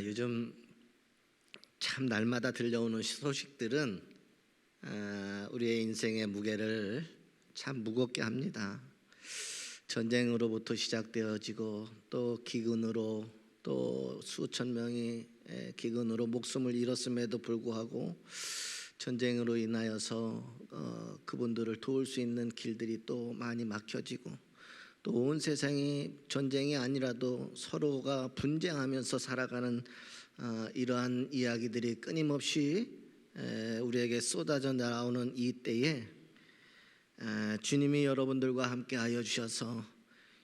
요즘 참 날마다 들려오는 소식들은 우리의 인생의 무게를 참 무겁게 합니다. 전쟁으로부터 시작되어지고 또 기근으로 또 수천 명이 기근으로 목숨을 잃었음에도 불구하고 전쟁으로 인하여서 그분들을 도울 수 있는 길들이 또 많이 막혀지고 또 온 세상이 전쟁이 아니라도 서로가 분쟁하면서 살아가는 이러한 이야기들이 끊임없이 우리에게 쏟아져 나오는 이 때에 주님이 여러분들과 함께하여 주셔서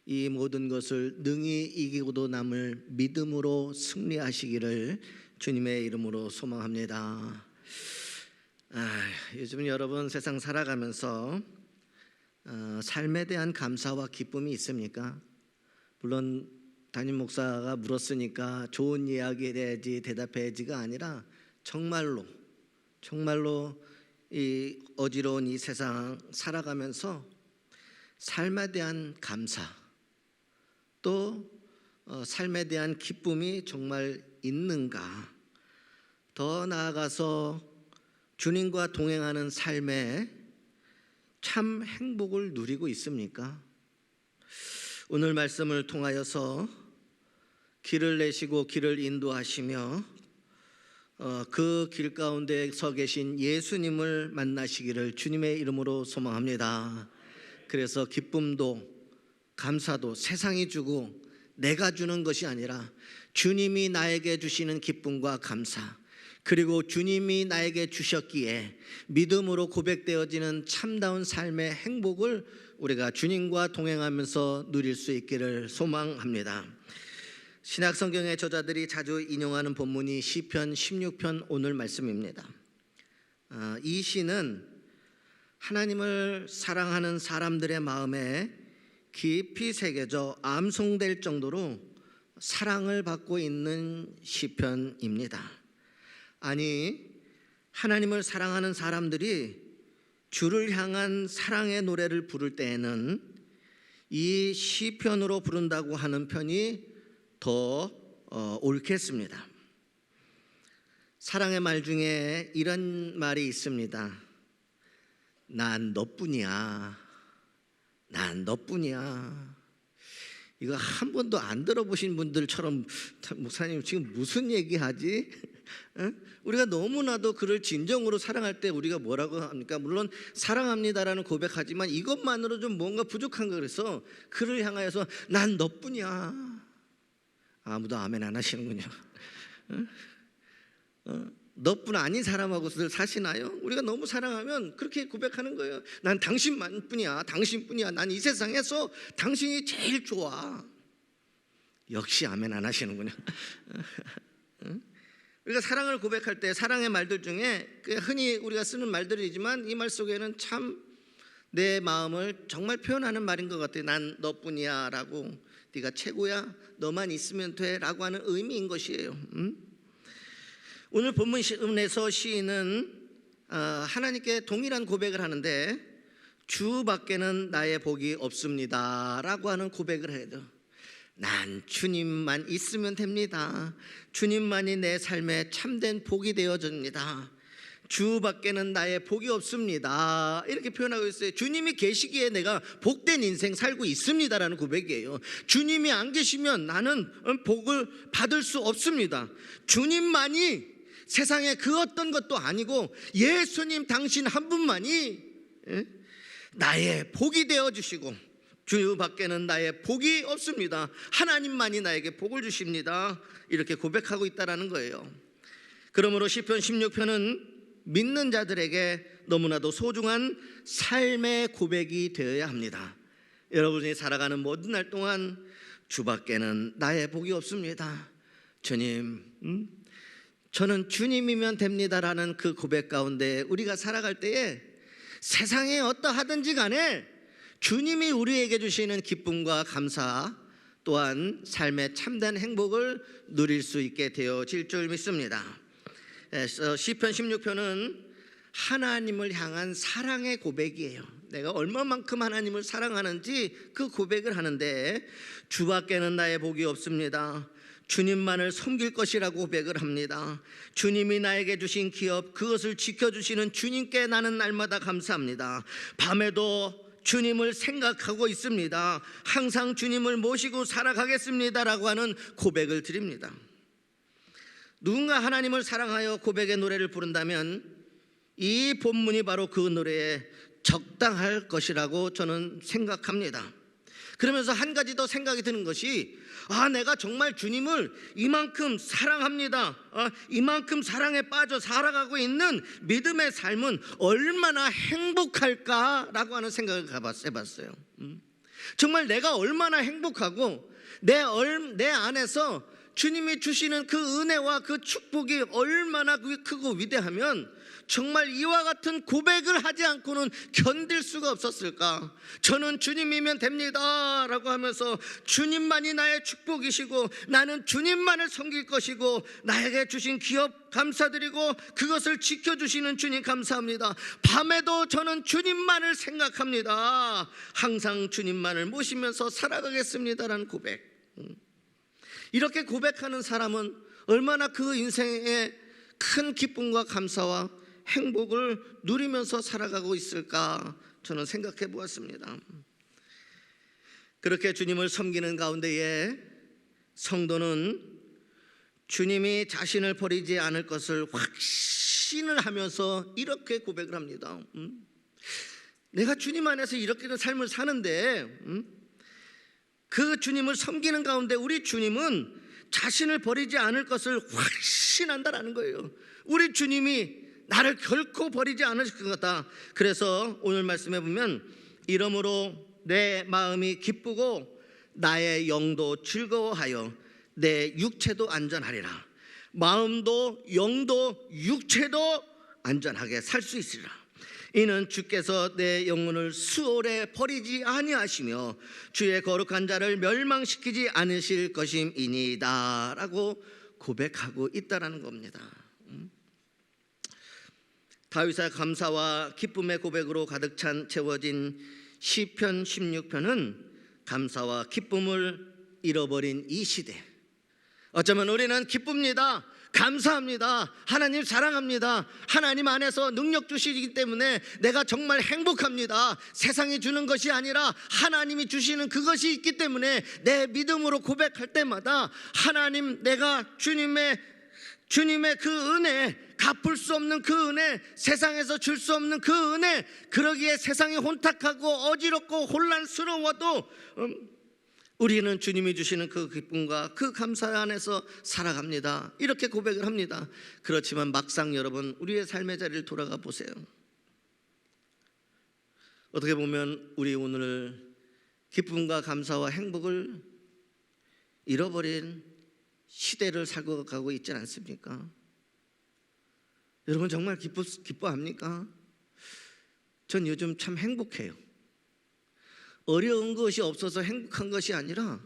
이 모든 것을 능히 이기고도 남을 믿음으로 승리하시기를 주님의 이름으로 소망합니다. 요즘 여러분 세상 살아가면서 삶에 대한 감사와 기쁨이 있습니까? 물론 담임 목사가 물었으니까 좋은 이야기에 대해야지 대답해야지가 아니라 정말로 이 어지러운 이 세상 살아가면서 삶에 대한 감사 또 삶에 대한 기쁨이 정말 있는가? 더 나아가서 주님과 동행하는 삶에 참 행복을 누리고 있습니까? 오늘 말씀을 통하여서 길을 내시고 길을 인도하시며 그 길 가운데 서 계신 예수님을 만나시기를 주님의 이름으로 소망합니다. 그래서 기쁨도 감사도 세상이 주고 내가 주는 것이 아니라 주님이 나에게 주시는 기쁨과 감사, 그리고 주님이 나에게 주셨기에 믿음으로 고백되어지는 참다운 삶의 행복을 우리가 주님과 동행하면서 누릴 수 있기를 소망합니다. 신약성경의 저자들이 자주 인용하는 본문이 시편 16편 오늘 말씀입니다. 이 시는 하나님을 사랑하는 사람들의 마음에 깊이 새겨져 암송될 정도로 사랑을 받고 있는 시편입니다. 아니, 하나님을 사랑하는 사람들이 주를 향한 사랑의 노래를 부를 때에는 이 시편으로 부른다고 하는 편이 더 옳겠습니다. 사랑의 말 중에 이런 말이 있습니다. 난 너뿐이야. 난 너뿐이야. 이거 한 번도 안 들어보신 분들처럼 목사님 지금 무슨 얘기하지? 우리가 너무나도 그를 진정으로 사랑할 때 우리가 뭐라고 합니까? 물론 사랑합니다라는 고백하지만 이것만으로 좀 뭔가 부족한 거 그래서 그를 향하여서 난 너뿐이야. 아무도 아멘 안 하시는군요. 너뿐 아닌 사람하고들 사시나요? 우리가 너무 사랑하면 그렇게 고백하는 거예요. 난 당신만뿐이야. 당신뿐이야. 난 이 세상에서 당신이 제일 좋아. 역시 아멘 안 하시는군요. 우리가 사랑을 고백할 때 사랑의 말들 중에 흔히 우리가 쓰는 말들이지만 이 말 속에는 참 내 마음을 정말 표현하는 말인 것 같아요. 난 너뿐이야 라고, 네가 최고야, 너만 있으면 돼 라고 하는 의미인 것이에요. 오늘 본문에서 시인은 하나님께 동일한 고백을 하는데 주 밖에는 나의 복이 없습니다 라고 하는 고백을 해요. 난 주님만 있으면 됩니다. 주님만이 내 삶에 참된 복이 되어줍니다. 주 밖에는 나의 복이 없습니다 이렇게 표현하고 있어요. 주님이 계시기에 내가 복된 인생 살고 있습니다라는 고백이에요. 주님이 안 계시면 나는 복을 받을 수 없습니다. 주님만이 세상에 그 어떤 것도 아니고 예수님 당신 한 분만이 나의 복이 되어주시고 주 밖에는 나의 복이 없습니다. 하나님만이 나에게 복을 주십니다. 이렇게 고백하고 있다는 거예요. 그러므로 시편 16편은 믿는 자들에게 너무나도 소중한 삶의 고백이 되어야 합니다. 여러분이 살아가는 모든 날 동안 주 밖에는 나의 복이 없습니다. 주님, 저는 주님이면 됩니다라는 그 고백 가운데 우리가 살아갈 때에 세상에 어떠하든지 간에 주님이 우리에게 주시는 기쁨과 감사 또한 삶의 참된 행복을 누릴 수 있게 되어질 줄 믿습니다. 시편 16편은 하나님을 향한 사랑의 고백이에요. 내가 얼마만큼 하나님을 사랑하는지 그 고백을 하는데 주 밖에는 나의 복이 없습니다. 주님만을 섬길 것이라고 고백을 합니다. 주님이 나에게 주신 기업, 그것을 지켜주시는 주님께 나는 날마다 감사합니다. 밤에도 주님을 생각하고 있습니다. 항상 주님을 모시고 살아가겠습니다라고 하는 고백을 드립니다. 누군가 하나님을 사랑하여 고백의 노래를 부른다면 이 본문이 바로 그 노래에 적당할 것이라고 저는 생각합니다. 그러면서 한 가지 더 생각이 드는 것이, 내가 정말 주님을 이만큼 사랑합니다, 이만큼 사랑에 빠져 살아가고 있는 믿음의 삶은 얼마나 행복할까라고 하는 생각을 해봤어요. 정말 내가 얼마나 행복하고 내 안에서 주님이 주시는 그 은혜와 그 축복이 얼마나 크고 위대하면 정말 이와 같은 고백을 하지 않고는 견딜 수가 없었을까. 저는 주님이면 됩니다 라고 하면서 주님만이 나의 축복이시고 나는 주님만을 섬길 것이고 나에게 주신 기업 감사드리고 그것을 지켜주시는 주님 감사합니다. 밤에도 저는 주님만을 생각합니다. 항상 주님만을 모시면서 살아가겠습니다라는 고백. 이렇게 고백하는 사람은 얼마나 그 인생에 큰 기쁨과 감사와 행복을 누리면서 살아가고 있을까 저는 생각해 보았습니다. 그렇게 주님을 섬기는 가운데에 성도는 주님이 자신을 버리지 않을 것을 확신을 하면서 이렇게 고백을 합니다. 내가 주님 안에서 이렇게 삶을 사는데 그 주님을 섬기는 가운데 우리 주님은 자신을 버리지 않을 것을 확신한다라는 거예요. 우리 주님이 나를 결코 버리지 않으실 것 같다. 그래서 오늘 말씀해 보면 이러므로 내 마음이 기쁘고 나의 영도 즐거워하여 내 육체도 안전하리라. 마음도 영도 육체도 안전하게 살 수 있으리라. 이는 주께서 내 영혼을 수월에 버리지 아니하시며 주의 거룩한 자를 멸망시키지 않으실 것임이니이다 라고 고백하고 있다라는 겁니다. 다윗의 감사와 기쁨의 고백으로 가득 찬 채워진 시편 16편은 감사와 기쁨을 잃어버린 이 시대, 어쩌면 우리는 기쁩니다, 감사합니다, 하나님 사랑합니다, 하나님 안에서 능력 주시기 때문에 내가 정말 행복합니다, 세상이 주는 것이 아니라 하나님이 주시는 그것이 있기 때문에 내 믿음으로 고백할 때마다 하나님, 내가 주님의 그 은혜, 갚을 수 없는 그 은혜, 세상에서 줄 수 없는 그 은혜, 그러기에 세상이 혼탁하고 어지럽고 혼란스러워도 우리는 주님이 주시는 그 기쁨과 그 감사 안에서 살아갑니다, 이렇게 고백을 합니다. 그렇지만 막상 여러분, 우리의 삶의 자리를 돌아가 보세요. 어떻게 보면 우리 오늘 기쁨과 감사와 행복을 잃어버린 시대를 살고 가고 있지 않습니까? 여러분 정말 기뻐합니까? 전 요즘 참 행복해요. 어려운 것이 없어서 행복한 것이 아니라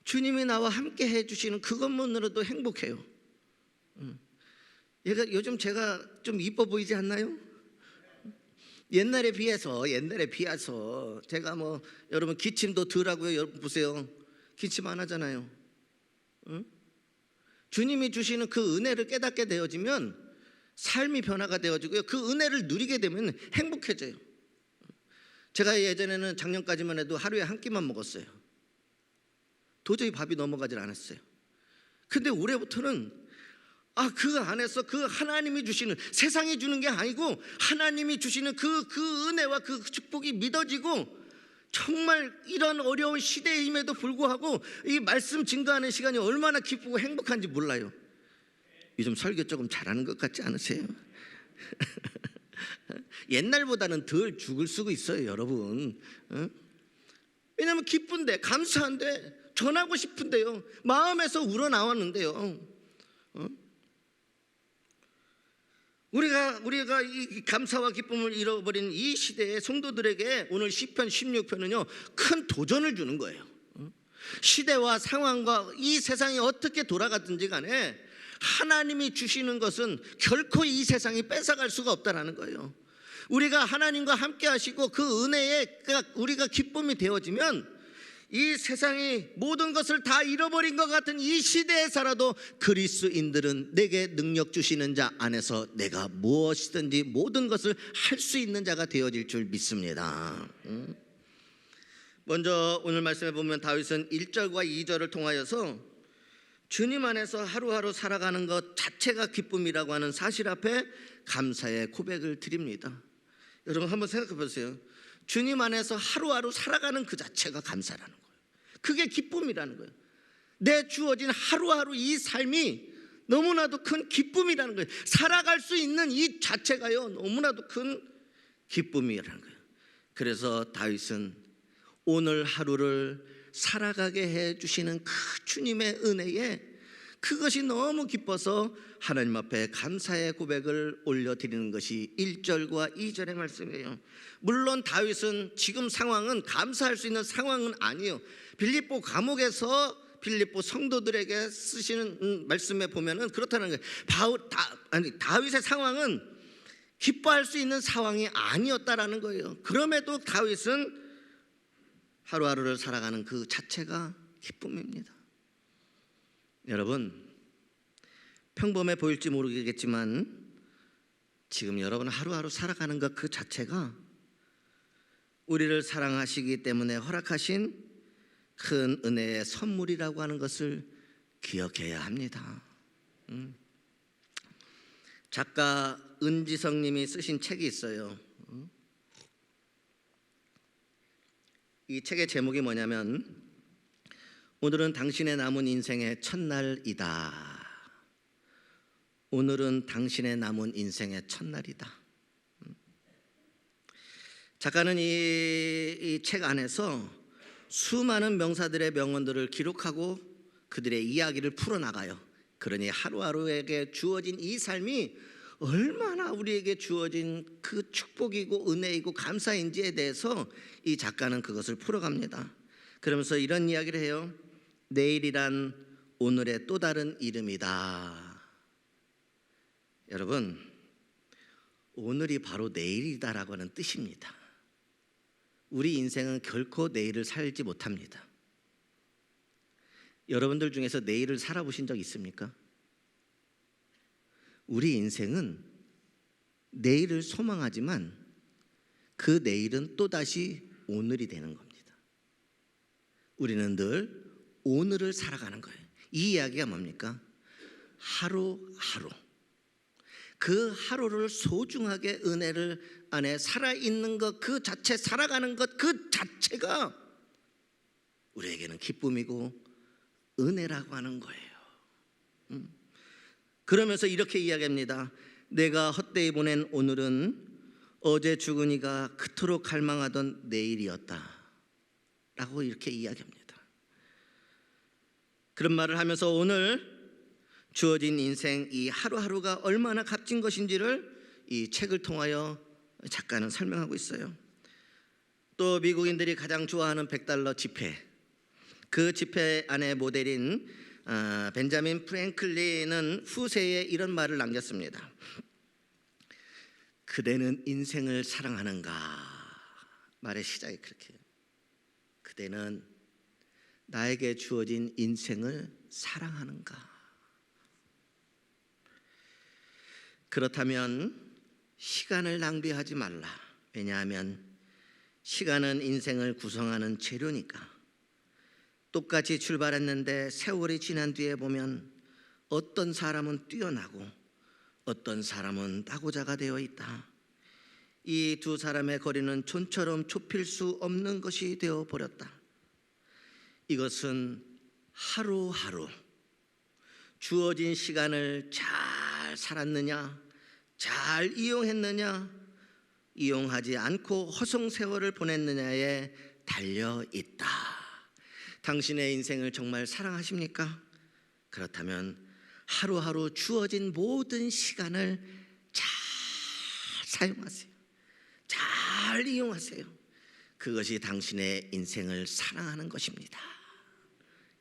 주님이 나와 함께 해주시는 그것만으로도 행복해요. 요즘 제가 좀 이뻐 보이지 않나요? 옛날에 비해서 제가 여러분 기침도 덜 하고요. 여러분 보세요, 기침 안 하잖아요. 주님이 주시는 그 은혜를 깨닫게 되어지면 삶이 변화가 되어지고요, 그 은혜를 누리게 되면 행복해져요. 제가 예전에는 작년까지만 해도 하루에 한 끼만 먹었어요. 도저히 밥이 넘어가질 않았어요. 근데 올해부터는 그 안에서 그 하나님이 주시는, 세상이 주는 게 아니고 하나님이 주시는 그 은혜와 그 축복이 믿어지고, 정말 이런 어려운 시대임에도 불구하고 이 말씀 증거하는 시간이 얼마나 기쁘고 행복한지 몰라요. 요즘 설교 조금 잘하는 것 같지 않으세요? 옛날보다는 덜 죽을 수가 있어요, 여러분. 왜냐하면 기쁜데, 감사한데, 전하고 싶은데요, 마음에서 우러나왔는데요. 우리가 이 감사와 기쁨을 잃어버린 이 시대의 성도들에게 오늘 시편 16편은요 큰 도전을 주는 거예요. 시대와 상황과 이 세상이 어떻게 돌아가든지 간에 하나님이 주시는 것은 결코 이 세상이 뺏어갈 수가 없다는 거예요. 우리가 하나님과 함께 하시고 그 은혜에 우리가 기쁨이 되어지면 이 세상이 모든 것을 다 잃어버린 것 같은 이 시대에 살아도 그리스도인들은 내게 능력 주시는 자 안에서 내가 무엇이든지 모든 것을 할 수 있는 자가 되어질 줄 믿습니다. 먼저 오늘 말씀에 보면 다윗은 1절과 2절을 통하여서 주님 안에서 하루하루 살아가는 것 자체가 기쁨이라고 하는 사실 앞에 감사의 고백을 드립니다. 여러분 한번 생각해 보세요. 주님 안에서 하루하루 살아가는 그 자체가 감사라는 거예요. 그게 기쁨이라는 거예요. 내 주어진 하루하루 이 삶이 너무나도 큰 기쁨이라는 거예요. 살아갈 수 있는 이 자체가요 너무나도 큰 기쁨이라는 거예요. 그래서 다윗은 오늘 하루를 살아가게 해주시는 그 주님의 은혜에 그것이 너무 기뻐서 하나님 앞에 감사의 고백을 올려드리는 것이 1절과 2절의 말씀이에요. 물론 다윗은 지금 상황은 감사할 수 있는 상황은 아니에요. 빌립보 감옥에서 빌립보 성도들에게 쓰시는 말씀에 보면은 그렇다는 거예요. 다윗의 상황은 기뻐할 수 있는 상황이 아니었다라는 거예요. 그럼에도 다윗은 하루하루를 살아가는 그 자체가 기쁨입니다. 여러분 평범해 보일지 모르겠지만 지금 여러분 하루하루 살아가는 것 그 자체가 우리를 사랑하시기 때문에 허락하신 큰 은혜의 선물이라고 하는 것을 기억해야 합니다. 작가 은지성 님이 쓰신 책이 있어요. 이 책의 제목이 뭐냐면 오늘은 당신의 남은 인생의 첫날이다. 오늘은 당신의 남은 인생의 첫날이다. 작가는 이 책 안에서 수많은 명사들의 명언들을 기록하고 그들의 이야기를 풀어나가요. 그러니 하루하루에게 주어진 이 삶이 얼마나 우리에게 주어진 그 축복이고 은혜이고 감사인지에 대해서 이 작가는 그것을 풀어갑니다. 그러면서 이런 이야기를 해요. 내일이란 오늘의 또 다른 이름이다. 여러분 오늘이 바로 내일이다라고 하는 뜻입니다. 우리 인생은 결코 내일을 살지 못합니다. 여러분들 중에서 내일을 살아보신 적 있습니까? 우리 인생은 내일을 소망하지만 그 내일은 또다시 오늘이 되는 겁니다. 우리는 늘 오늘을 살아가는 거예요. 이 이야기가 뭡니까? 하루하루 그 하루를 소중하게 은혜를 안에 살아있는 것 그 자체 살아가는 것 그 자체가 우리에게는 기쁨이고 은혜라고 하는 거예요. 그러면서 이렇게 이야기합니다. 내가 헛되이 보낸 오늘은 어제 죽은 이가 그토록 갈망하던 내일이었다 라고 이렇게 이야기합니다. 그런 말을 하면서 오늘 주어진 인생 이 하루하루가 얼마나 값진 것인지를 이 책을 통하여 작가는 설명하고 있어요. 또 미국인들이 가장 좋아하는 $100 지폐, 그 지폐 안에 모델인 벤자민 프랭클린은 후세에 이런 말을 남겼습니다. 그대는 인생을 사랑하는가? 말의 시작이 그렇게 해요. 그대는 나에게 주어진 인생을 사랑하는가? 그렇다면 시간을 낭비하지 말라. 왜냐하면 시간은 인생을 구성하는 재료니까. 똑같이 출발했는데 세월이 지난 뒤에 보면 어떤 사람은 뛰어나고 어떤 사람은 낙오자가 되어 있다. 이 두 사람의 거리는 존처럼 좁힐 수 없는 것이 되어버렸다. 이것은 하루하루 주어진 시간을 잘 살았느냐, 잘 이용했느냐, 이용하지 않고 허송세월을 보냈느냐에 달려있다. 당신의 인생을 정말 사랑하십니까? 그렇다면 하루하루 주어진 모든 시간을 잘 사용하세요. 잘 이용하세요. 그것이 당신의 인생을 사랑하는 것입니다.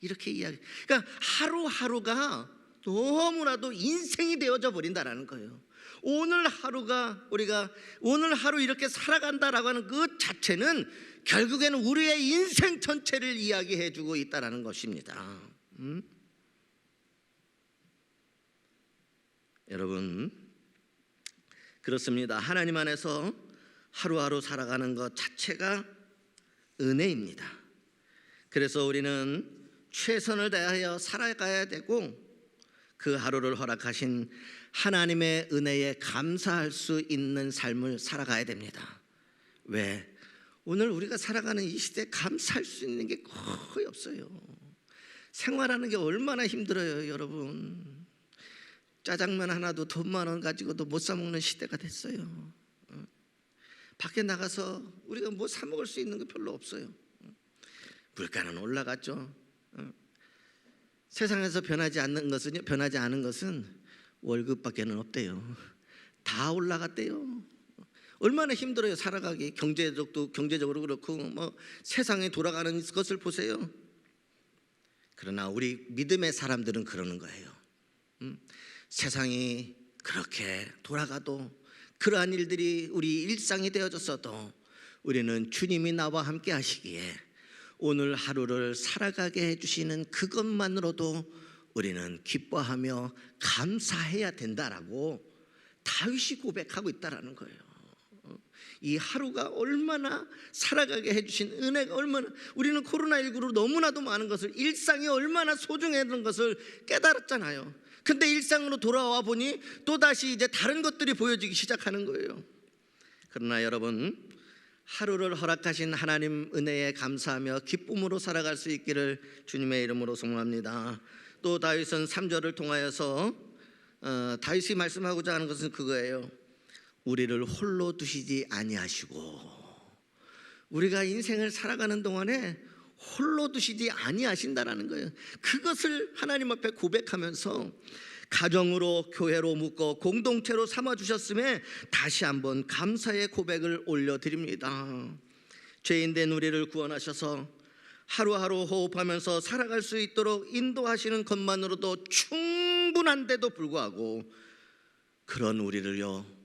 이렇게 이야기. 그러니까 하루하루가 너무나도 인생이 되어져 버린다라는 거예요. 오늘 하루가 우리가 오늘 하루 이렇게 살아간다라고 하는 그 자체는 결국에는 우리의 인생 전체를 이야기해 주고 있다라는 것입니다. 여러분, 그렇습니다. 하나님 안에서 하루하루 살아가는 것 자체가 은혜입니다. 그래서 우리는 최선을 다하여 살아가야 되고 그 하루를 허락하신 하나님의 은혜에 감사할 수 있는 삶을 살아가야 됩니다. 왜? 오늘 우리가 살아가는 이 시대에 감사할 수 있는 게 거의 없어요. 생활하는 게 얼마나 힘들어요, 여러분. 짜장면 하나도 돈 10,000원 가지고도 못 사 먹는 시대가 됐어요. 밖에 나가서 우리가 뭐 사 먹을 수 있는 게 별로 없어요. 물가는 올라갔죠. 세상에서 변하지 않는 것은 월급밖에는 없대요. 다 올라갔대요. 얼마나 힘들어요, 살아가기. 경제적으로 그렇고 뭐 세상에 돌아가는 것을 보세요. 그러나 우리 믿음의 사람들은 그러는 거예요. 세상이 그렇게 돌아가도 그러한 일들이 우리 일상이 되어졌어도 우리는 주님이 나와 함께 하시기에 오늘 하루를 살아가게 해주시는 그것만으로도 우리는 기뻐하며 감사해야 된다라고 다윗이 고백하고 있다라는 거예요. 이 하루가 얼마나 살아가게 해주신 은혜가 얼마나, 우리는 코로나19로 너무나도 많은 것을, 일상이 얼마나 소중했던 것을 깨달았잖아요. 근데 일상으로 돌아와 보니 또다시 이제 다른 것들이 보여지기 시작하는 거예요. 그러나 여러분, 하루를 허락하신 하나님 은혜에 감사하며 기쁨으로 살아갈 수 있기를 주님의 이름으로 소망합니다. 또 다윗은 3절을 통하여서 다윗이 말씀하고자 하는 것은 그거예요. 우리를 홀로 두시지 아니하시고, 우리가 인생을 살아가는 동안에 홀로 두시지 아니하신다라는 거예요. 그것을 하나님 앞에 고백하면서 가정으로, 교회로 묶어 공동체로 삼아주셨음에 다시 한번 감사의 고백을 올려드립니다. 죄인된 우리를 구원하셔서 하루하루 호흡하면서 살아갈 수 있도록 인도하시는 것만으로도 충분한데도 불구하고 그런 우리를요,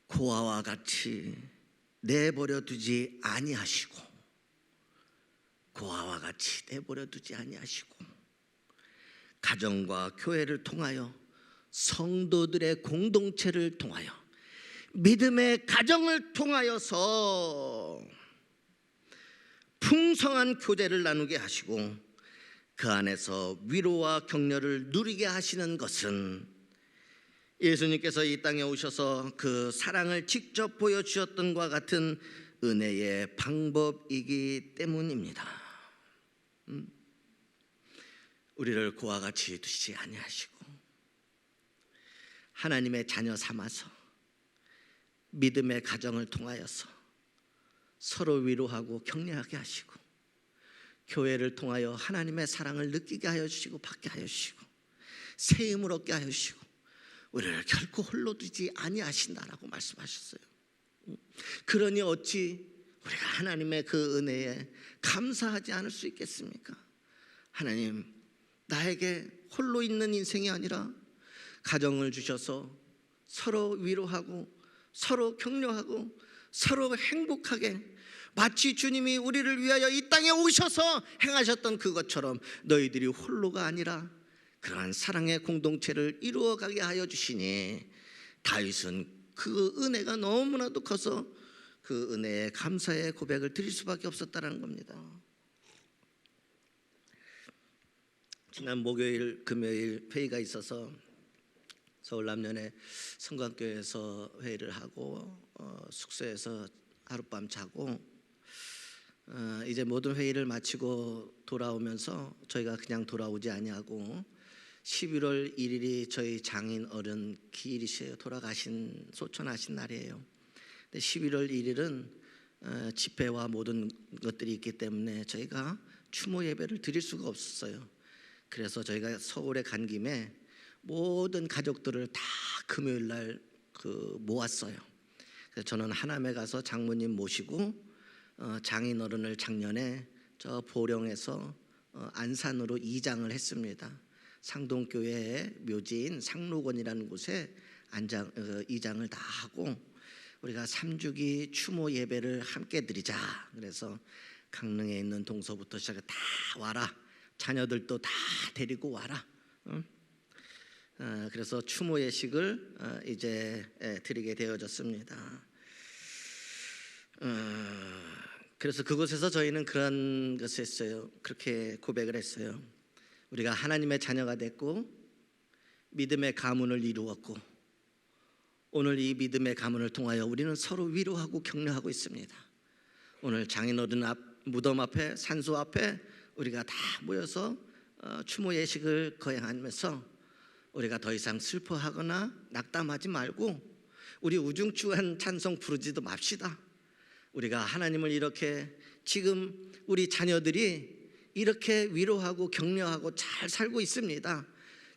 고아와 같이 내버려 두지 아니하시고, 고아와 같이 내버려 두지 아니하시고 가정과 교회를 통하여, 성도들의 공동체를 통하여, 믿음의 가정을 통하여서 풍성한 교제를 나누게 하시고 그 안에서 위로와 격려를 누리게 하시는 것은 예수님께서 이 땅에 오셔서 그 사랑을 직접 보여주셨던 것과 같은 은혜의 방법이기 때문입니다. 우리를 고와 같이 두시지 아니하시고 하나님의 자녀 삼아서 믿음의 가정을 통하여서 서로 위로하고 격려하게 하시고 교회를 통하여 하나님의 사랑을 느끼게 하여 주시고 받게 하여 주시고 새 힘을 얻게 하여 주시고 우리를 결코 홀로 두지 아니하신다라고 말씀하셨어요. 그러니 어찌 우리가 하나님의 그 은혜에 감사하지 않을 수 있겠습니까? 하나님, 나에게 홀로 있는 인생이 아니라 가정을 주셔서 서로 위로하고 서로 격려하고 서로 행복하게, 마치 주님이 우리를 위하여 이 땅에 오셔서 행하셨던 그것처럼 너희들이 홀로가 아니라 그러한 사랑의 공동체를 이루어가게 하여 주시니 다윗은 그 은혜가 너무나도 커서 그 은혜에 감사의 고백을 드릴 수밖에 없었다는 겁니다. 지난 목요일, 금요일 회의가 있어서 서울 남년의 성곽교회에서 회의를 하고 숙소에서 하룻밤 자고 이제 모든 회의를 마치고 돌아오면서 저희가 그냥 돌아오지 아니하고 11월 1일이 저희 장인 어른 기일이세요. 돌아가신, 소천하신 날이에요. 근데 11월 1일은 집회와 모든 것들이 있기 때문에 저희가 추모 예배를 드릴 수가 없었어요. 그래서 저희가 서울에 간 김에 모든 가족들을 다 금요일 날 모았어요. 그래서 저는 하남에 가서 장모님 모시고 장인 어른을 작년에 저 보령에서 안산으로 이장을 했습니다. 상동교회의 묘지인 상록원이라는 곳에 이장을 다 하고 우리가 3주기 추모 예배를 함께 드리자. 그래서 강릉에 있는 동서부터 시작해 다 와라. 자녀들도 다 데리고 와라. 그래서 추모 예식을 이제 드리게 되어졌습니다. 그래서 그곳에서 저희는 그런 것을 했어요. 그렇게 고백을 했어요. 우리가 하나님의 자녀가 됐고 믿음의 가문을 이루었고 오늘 이 믿음의 가문을 통하여 우리는 서로 위로하고 격려하고 있습니다. 오늘 장인어른 무덤 앞에 산소 앞에 우리가 다 모여서 추모 예식을 거행하면서 우리가 더 이상 슬퍼하거나 낙담하지 말고 우리 우중충한 찬송 부르지도 맙시다. 우리가 하나님을 이렇게 지금 우리 자녀들이 이렇게 위로하고 격려하고 잘 살고 있습니다.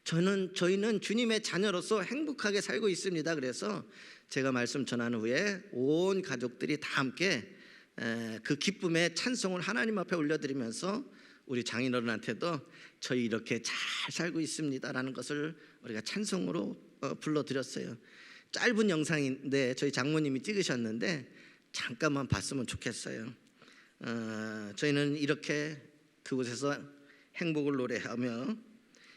저희는 주님의 자녀로서 행복하게 살고 있습니다. 그래서 제가 말씀 전한 후에 온 가족들이 다 함께 그 기쁨의 찬송을 하나님 앞에 올려드리면서 우리 장인어른한테도 저희 이렇게 잘 살고 있습니다라는 것을 우리가 찬송으로 불러드렸어요. 짧은 영상인데 저희 장모님이 찍으셨는데 잠깐만 봤으면 좋겠어요. 저희는 이렇게 그곳에서 행복을 노래하며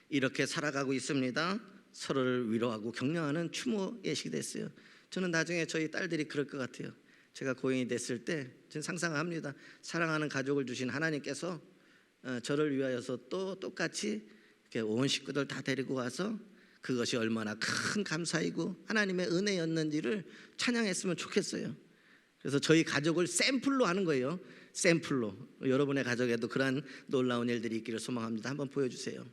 이렇게 살아가고 있습니다. 서로를 위로하고 격려하는 추모 예식이 됐어요. 저는 나중에 저희 딸들이 그럴 것 같아요. 제가 고인이 됐을 때 저는 상상합니다. 사랑하는 가족을 주신 하나님께서 저를 위하여서 또 똑같이 이렇게 온 식구들 다 데리고 와서 그것이 얼마나 큰 감사이고 하나님의 은혜였는지를 찬양했으면 좋겠어요. 그래서 저희 가족을 샘플로 하는 거예요. 샘플로. 여러분의 가족에도 그러한 놀라운 일들이 있기를 소망합니다. 한번 보여주세요.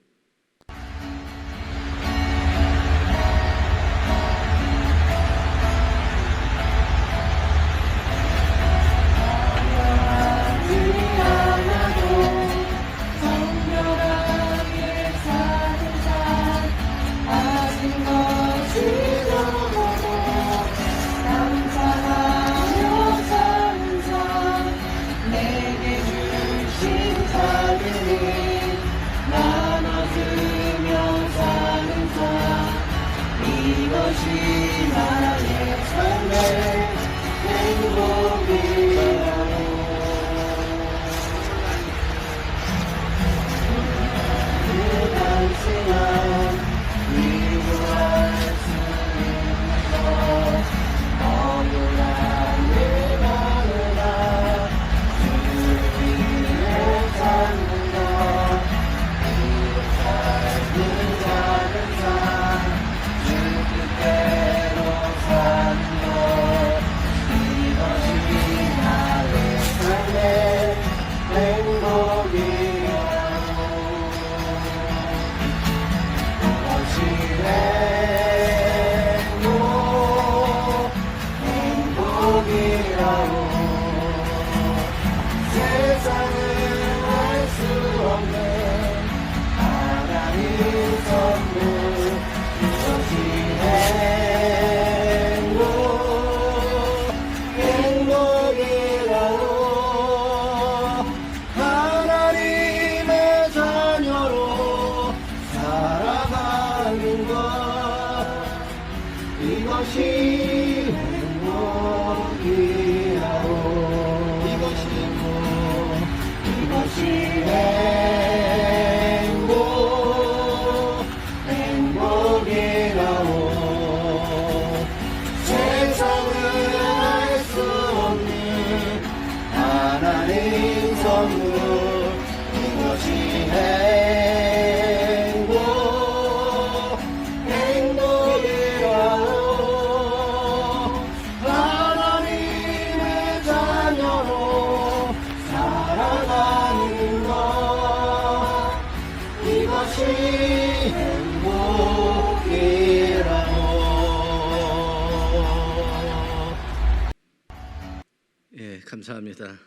감사합니다.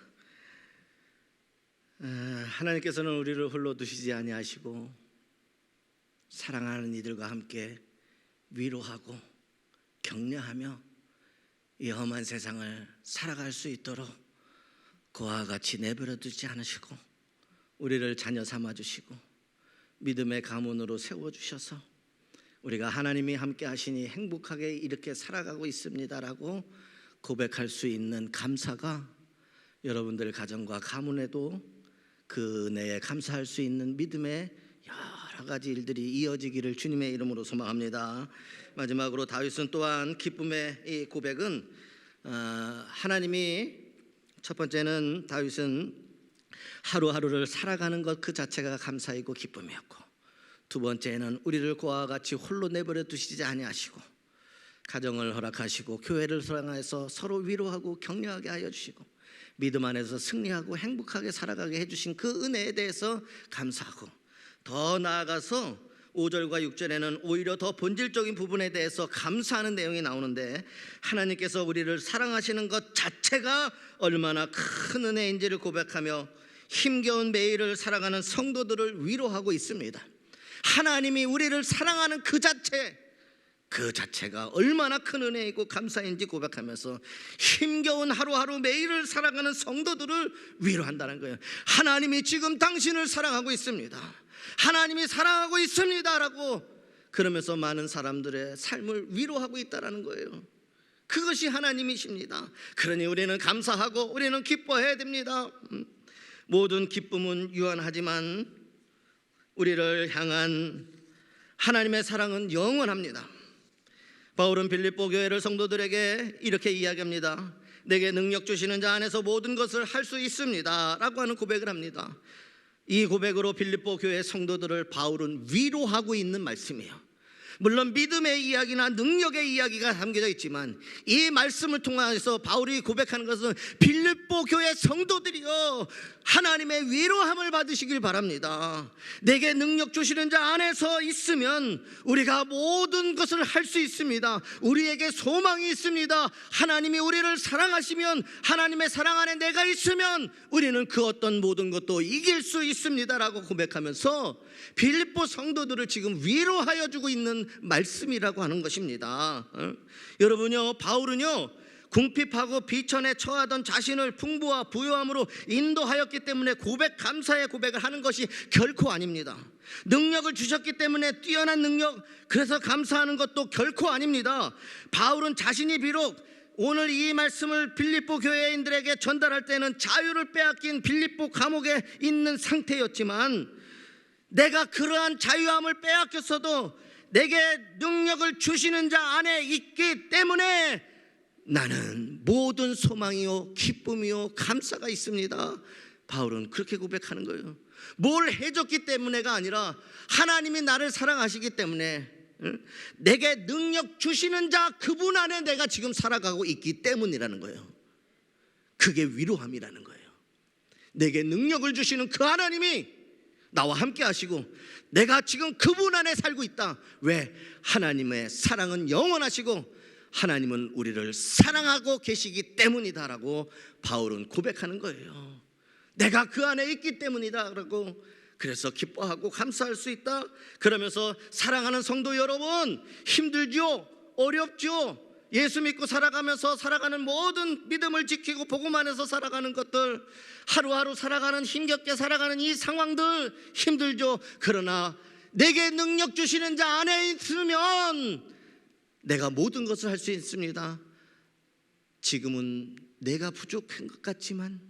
하나님께서는 우리를 홀로 두시지 아니하시고 사랑하는 이들과 함께 위로하고 격려하며 이 험한 세상을 살아갈 수 있도록 그와 같이 내버려 두지 않으시고 우리를 자녀 삼아 주시고 믿음의 가문으로 세워주셔서 우리가 하나님이 함께 하시니 행복하게 이렇게 살아가고 있습니다라고 고백할 수 있는 감사가 여러분들 가정과 가문에도 그 은혜에 감사할 수 있는 믿음의 여러 가지 일들이 이어지기를 주님의 이름으로 소망합니다. 마지막으로 다윗은 또한 기쁨의 이 고백은 하나님이 첫 번째는 다윗은 하루하루를 살아가는 것 그 자체가 감사이고 기쁨이었고, 두 번째는 우리를 고아와 같이 홀로 내버려 두시지 아니하시고 가정을 허락하시고 교회를 사랑해서 서로 위로하고 격려하게 하여 주시고 믿음 안에서 승리하고 행복하게 살아가게 해주신 그 은혜에 대해서 감사하고, 더 나아가서 5절과 6절에는 오히려 더 본질적인 부분에 대해서 감사하는 내용이 나오는데, 하나님께서 우리를 사랑하시는 것 자체가 얼마나 큰 은혜인지를 고백하며 힘겨운 매일을 살아가는 성도들을 위로하고 있습니다. 하나님이 우리를 사랑하는 그 자체가 얼마나 큰 은혜이고 감사인지 고백하면서 힘겨운 하루하루 매일을 살아가는 성도들을 위로한다는 거예요. 하나님이 지금 당신을 사랑하고 있습니다. 하나님이 사랑하고 있습니다라고 그러면서 많은 사람들의 삶을 위로하고 있다는 거예요. 그것이 하나님이십니다. 그러니 우리는 감사하고 우리는 기뻐해야 됩니다. 모든 기쁨은 유한하지만 우리를 향한 하나님의 사랑은 영원합니다. 바울은 빌립보 교회를 성도들에게 이렇게 이야기합니다. 내게 능력 주시는 자 안에서 모든 것을 할 수 있습니다 라고 하는 고백을 합니다. 이 고백으로 빌립보 교회 성도들을 바울은 위로하고 있는 말씀이에요. 물론 믿음의 이야기나 능력의 이야기가 담겨져 있지만 이 말씀을 통해서 바울이 고백하는 것은 빌립보 교회 성도들이여 하나님의 위로함을 받으시길 바랍니다. 내게 능력 주시는 자 안에서 있으면 우리가 모든 것을 할 수 있습니다. 우리에게 소망이 있습니다. 하나님이 우리를 사랑하시면, 하나님의 사랑 안에 내가 있으면 우리는 그 어떤 모든 것도 이길 수 있습니다라고 고백하면서 빌립보 성도들을 지금 위로하여 주고 있는 말씀이라고 하는 것입니다. 여러분요, 바울은요 궁핍하고 비천에 처하던 자신을 풍부와 부요함으로 인도하였기 때문에 감사의 고백을 하는 것이 결코 아닙니다. 능력을 주셨기 때문에 뛰어난 능력, 그래서 감사하는 것도 결코 아닙니다. 바울은 자신이 비록 오늘 이 말씀을 빌립보 교회인들에게 전달할 때는 자유를 빼앗긴 빌립보 감옥에 있는 상태였지만, 내가 그러한 자유함을 빼앗겼어도 내게 능력을 주시는 자 안에 있기 때문에 나는 모든 소망이요 기쁨이요 감사가 있습니다. 바울은 그렇게 고백하는 거예요. 뭘 해줬기 때문에가 아니라 하나님이 나를 사랑하시기 때문에, 내게 능력 주시는 자 그분 안에 내가 지금 살아가고 있기 때문이라는 거예요. 그게 위로함이라는 거예요. 내게 능력을 주시는 그 하나님이 나와 함께 하시고 내가 지금 그분 안에 살고 있다. 왜? 하나님의 사랑은 영원하시고 하나님은 우리를 사랑하고 계시기 때문이다라고 바울은 고백하는 거예요. 내가 그 안에 있기 때문이다라고. 그래서 기뻐하고 감사할 수 있다. 그러면서 사랑하는 성도 여러분, 힘들죠? 어렵죠? 예수 믿고 살아가면서 살아가는 모든 믿음을 지키고 복음 안에서 살아가는 것들, 하루하루 살아가는 힘겹게 살아가는 이 상황들 힘들죠. 그러나 내게 능력 주시는 자 안에 있으면 내가 모든 것을 할 수 있습니다. 지금은 내가 부족한 것 같지만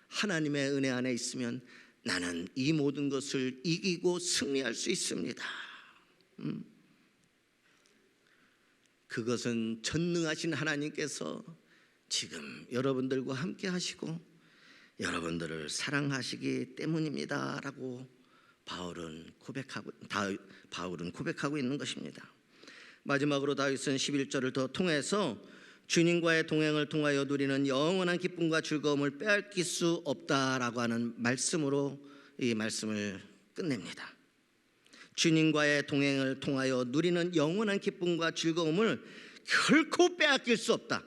하나님의 은혜 안에 있으면 나는 이 모든 것을 이기고 승리할 수 있습니다. 그것은 전능하신 하나님께서 지금 여러분들과 함께 하시고 여러분들을 사랑하시기 때문입니다 라고 바울은 고백하고 있는 것입니다. 마지막으로 다윗은 11절을 더 통해서 주님과의 동행을 통하여 누리는 영원한 기쁨과 즐거움을 빼앗길 수 없다라고 하는 말씀으로 이 말씀을 끝냅니다. 주님과의 동행을 통하여 누리는 영원한 기쁨과 즐거움을 결코 빼앗길 수 없다.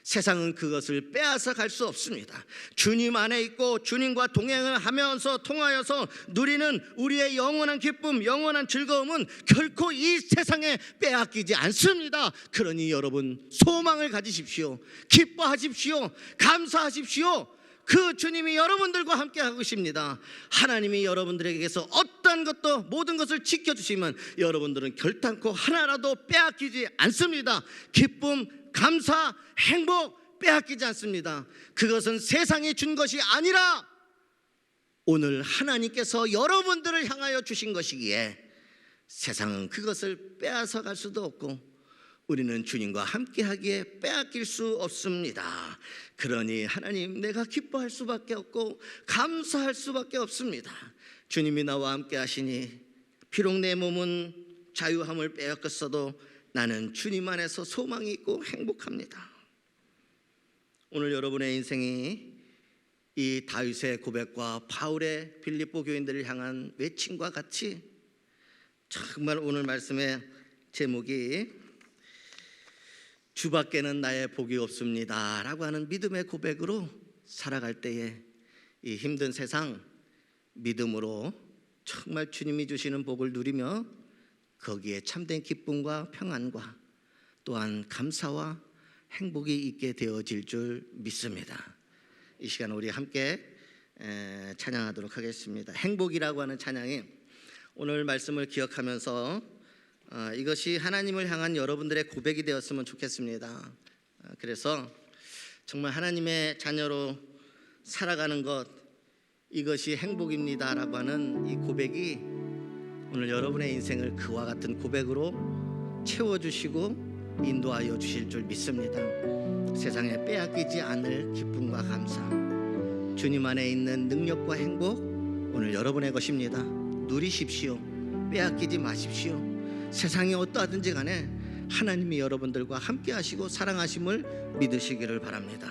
세상은 그것을 빼앗아 갈 수 없습니다. 주님 안에 있고 주님과 동행을 하면서 통하여서 누리는 우리의 영원한 기쁨, 영원한 즐거움은 결코 이 세상에 빼앗기지 않습니다. 그러니 여러분 소망을 가지십시오. 기뻐하십시오. 감사하십시오. 그 주님이 여러분들과 함께 하고 계십니다. 하나님이 여러분들에게서 어떤 것도 모든 것을 지켜주시면 여러분들은 결단코 하나라도 빼앗기지 않습니다. 기쁨, 감사, 행복 빼앗기지 않습니다. 그것은 세상이 준 것이 아니라 오늘 하나님께서 여러분들을 향하여 주신 것이기에 세상은 그것을 빼앗아 갈 수도 없고 우리는 주님과 함께하기에 빼앗길 수 없습니다. 그러니 하나님, 내가 기뻐할 수밖에 없고 감사할 수밖에 없습니다. 주님이 나와 함께 하시니 비록 내 몸은 자유함을 빼앗겼어도 나는 주님 안에서 소망이 있고 행복합니다. 오늘 여러분의 인생이 이 다윗의 고백과 바울의 빌립보 교인들을 향한 외침과 같이 정말 오늘 말씀의 제목이 주밖에는 나의 복이 없습니다 라고 하는 믿음의 고백으로 살아갈 때에 이 힘든 세상 믿음으로 정말 주님이 주시는 복을 누리며 거기에 참된 기쁨과 평안과 또한 감사와 행복이 있게 되어질 줄 믿습니다. 이 시간 우리 함께 찬양하도록 하겠습니다. 행복이라고 하는 찬양이 오늘 말씀을 기억하면서 이것이 하나님을 향한 여러분들의 고백이 되었으면 좋겠습니다. 그래서 정말 하나님의 자녀로 살아가는 것, 이것이 행복입니다 라고 하는 이 고백이 오늘 여러분의 인생을 그와 같은 고백으로 채워주시고 인도하여 주실 줄 믿습니다. 세상에 빼앗기지 않을 기쁨과 감사, 주님 안에 있는 능력과 행복 오늘 여러분의 것입니다. 누리십시오. 빼앗기지 마십시오. 세상이 어떠하든지 간에 하나님이 여러분들과 함께 하시고 사랑하심을 믿으시기를 바랍니다.